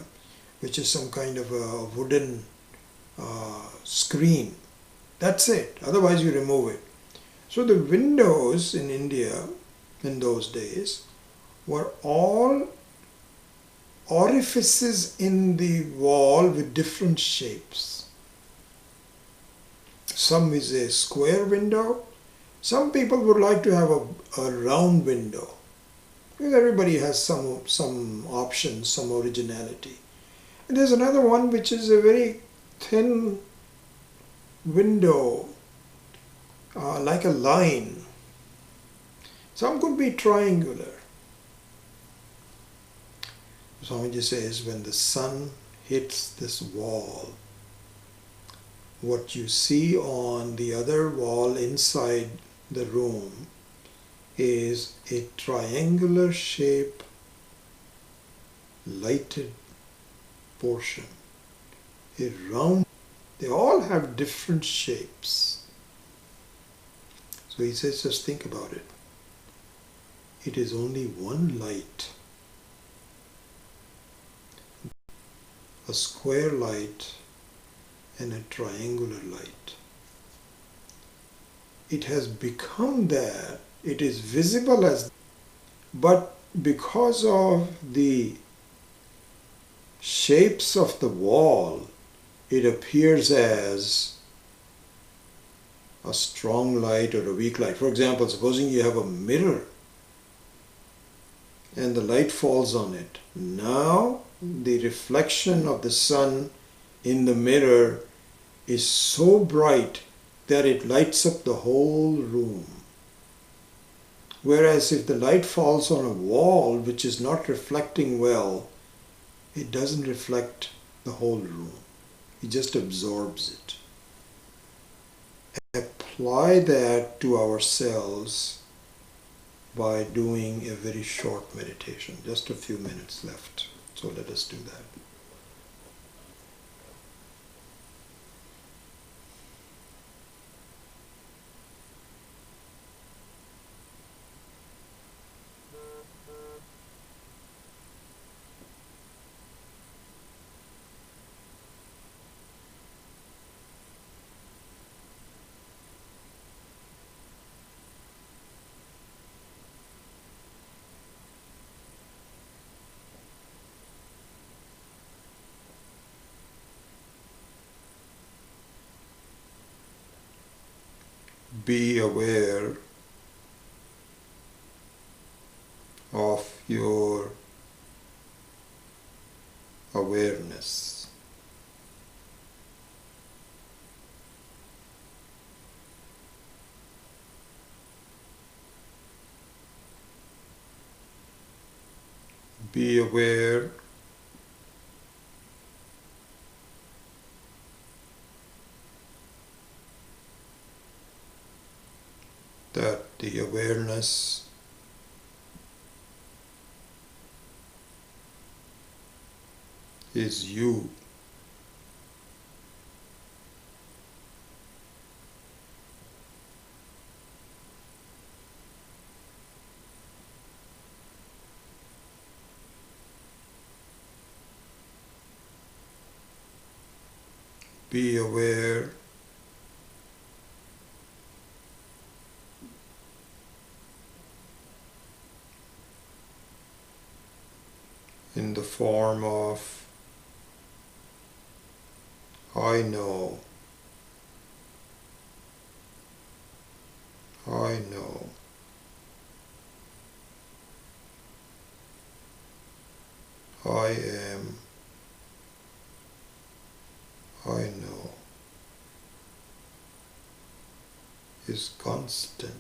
which is some kind of a wooden screen. That's it. Otherwise, you remove it. So the windows in India in those days were all orifices in the wall with different shapes. Some is a square window. Some people would like to have a round window. Because everybody has some options, some originality. And there's another one which is a very thin window, like a line. Some could be triangular. Swamiji says, when the sun hits this wall, what you see on the other wall inside the room is a triangular shape lighted portion. A round, they all have different shapes. So he says, just think about it. It is only one light. A square light and a triangular light. It has become that, it is visible as, but because of the shapes of the wall, it appears as a strong light or a weak light. For example, supposing you have a mirror and the light falls on it. Now the reflection of the sun in the mirror is so bright that it lights up the whole room. Whereas if the light falls on a wall which is not reflecting well, it doesn't reflect the whole room. It just absorbs it. Apply that to ourselves by doing a very short meditation. Just a few minutes left. So let us do that. Be aware of your awareness. Be aware that the awareness is you. Be aware in the form of I know, I know, I am, I know, is constant.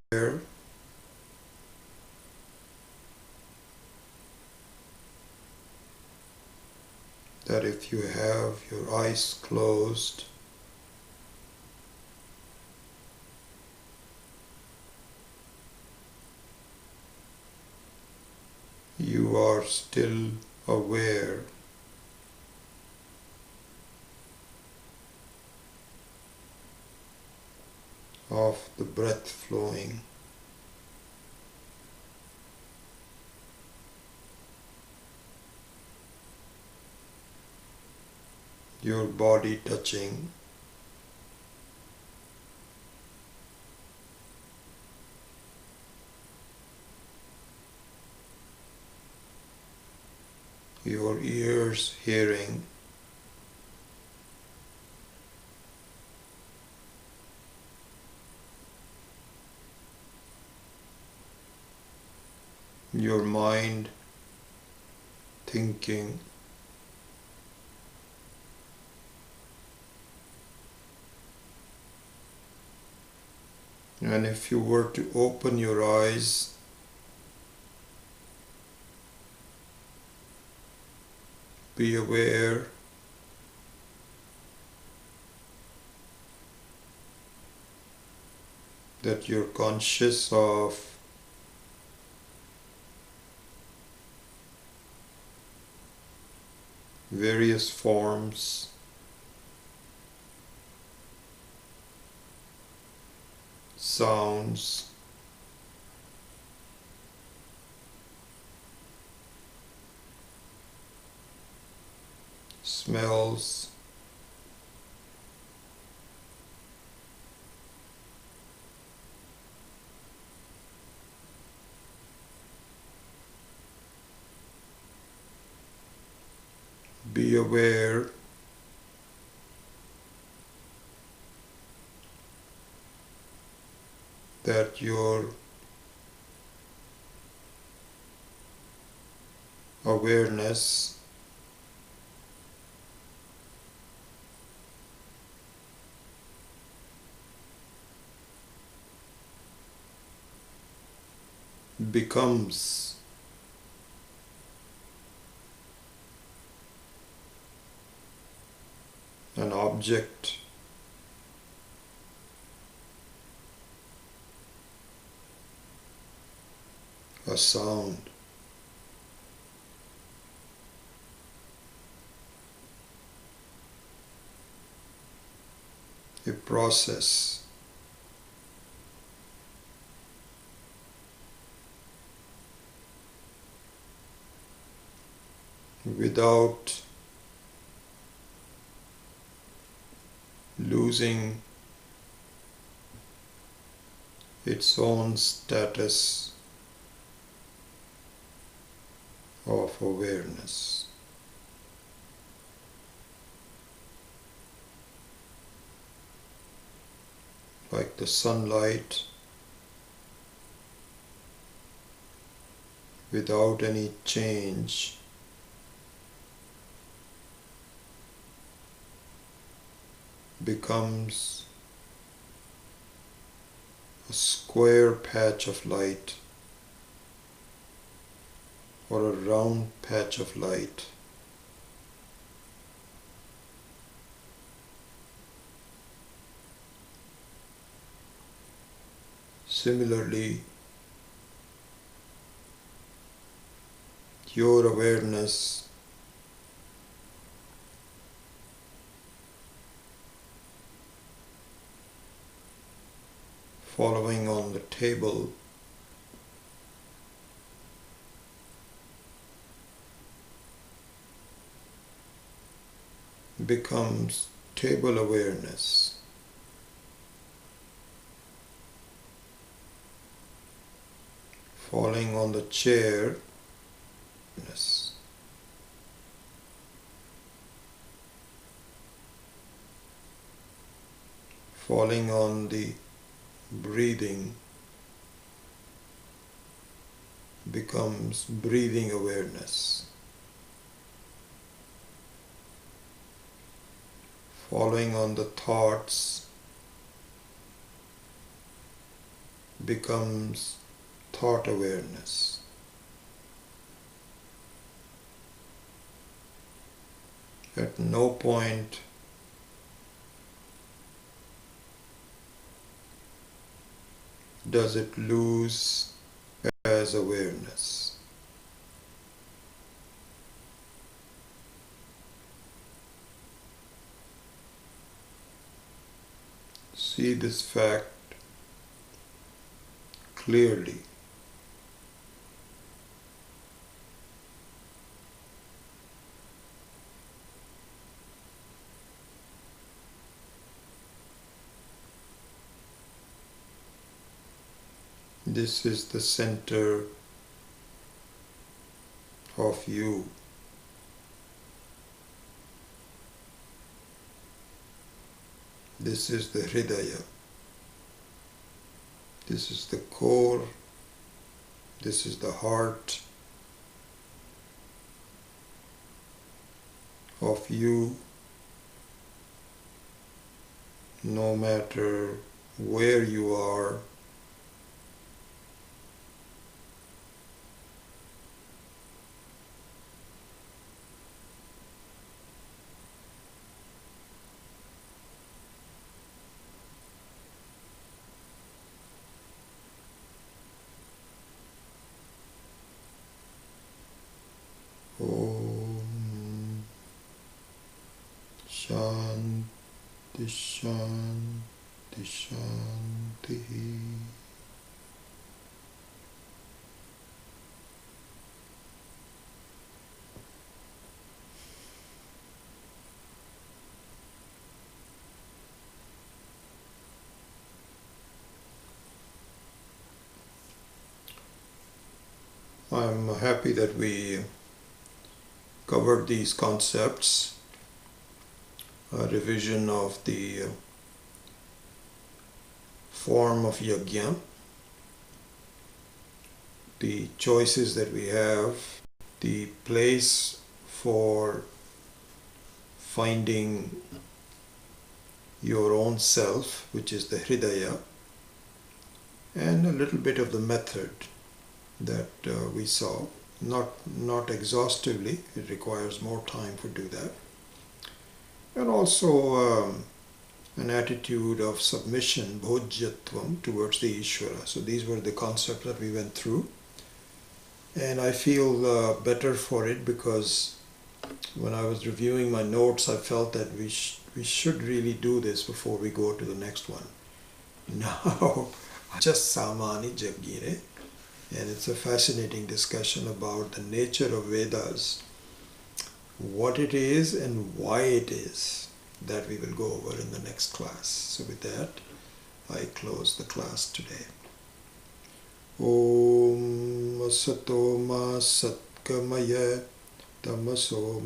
Where that if you have your eyes closed, you are still aware of the breath flowing. Your body touching your ears hearing your mind thinking and if you were to open your eyes, be aware that you're conscious of various forms sounds smells be aware that your awareness becomes an object a sound a process without losing its own status of awareness. Like the sunlight, without any change, becomes a square patch of light or a round patch of light. Similarly, your awareness following on the table becomes table awareness. Falling on the chair, falling on the breathing becomes breathing awareness. Falling on the thoughts becomes thought awareness. At no point does it lose as awareness. See this fact clearly. This is the center of you. This is the Hridaya. This is the core. This is the heart of you. No matter where you are, Om Shanti Shanti Shanti. I'm happy that we covered these concepts, a revision of the form of yajna, the choices that we have, the place for finding your own self, which is the Hridaya, and a little bit of the method that we saw. Not exhaustively, it requires more time to do that. And also an attitude of submission, bhojyatvam, towards the Ishvara. So these were the concepts that we went through. And I feel better for it because when I was reviewing my notes, I felt that we should really do this before we go to the next one. Now, just samani jagire. And it's a fascinating discussion about the nature of Vedas, what it is and why it is, that we will go over in the next class. So with that, I close the class today. Om Sato Ma Satkamaya Tamaso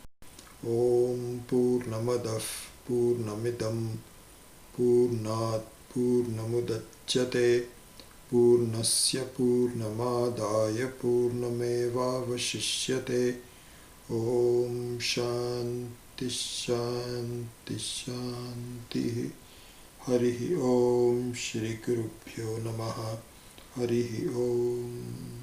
Om Purnamadav Purnamidam Purnat Purnamudachyate Purnasya Purnamadaya Purnamevavashishyate. Om Shanti Shanti Shanti. Harihi Om Shri Gurubhyo Namaha. Harihi Om.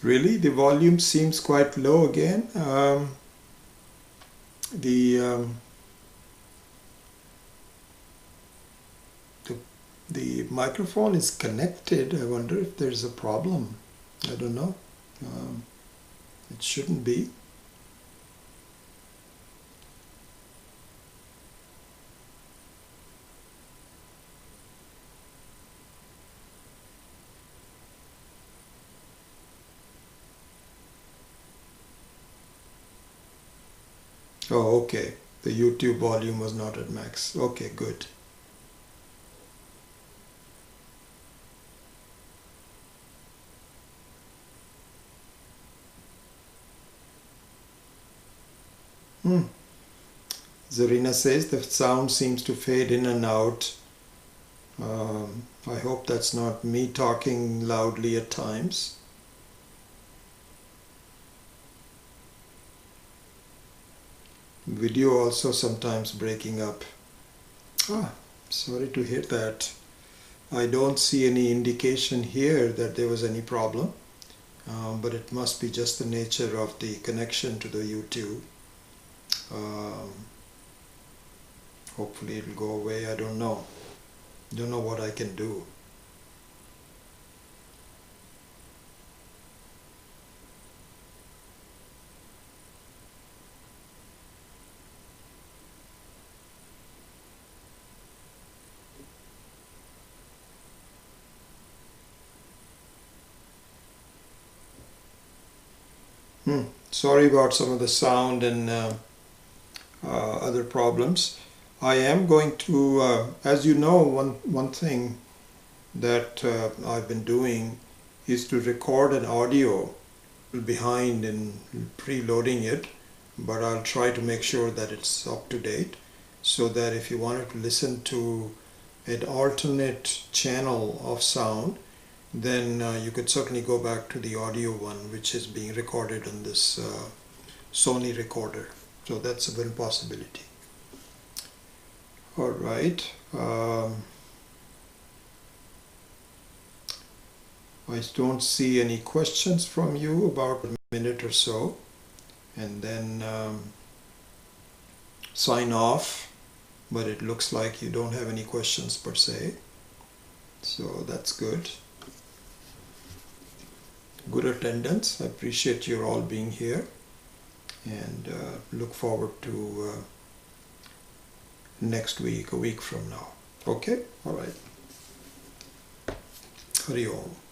Really, the volume seems quite low again. The microphone is connected. I wonder if there's a problem. I don't know. It shouldn't be. Oh, okay. The YouTube volume was not at max. Okay, good. Zarina says the sound seems to fade in and out. I hope that's not me talking loudly at times. Video also sometimes breaking up. Sorry to hear that. I don't see any indication here that there was any problem, but it must be just the nature of the connection to the YouTube. Hopefully it'll go away. I don't know. Don't know what I can do. Sorry about some of the sound and other problems. I am going to, as you know, one thing that I've been doing is to record an audio behind in preloading it, but I'll try to make sure that it's up to date, so that if you wanted to listen to an alternate channel of sound, then you could certainly go back to the audio one, which is being recorded on this Sony recorder. So that's a good possibility. All right. I don't see any questions from you, about a minute or so, and then sign off, but it looks like you don't have any questions per se, so that's good. Good attendance. I appreciate you all being here, and look forward to next week, a week from now. Okay? All right. Hari Om.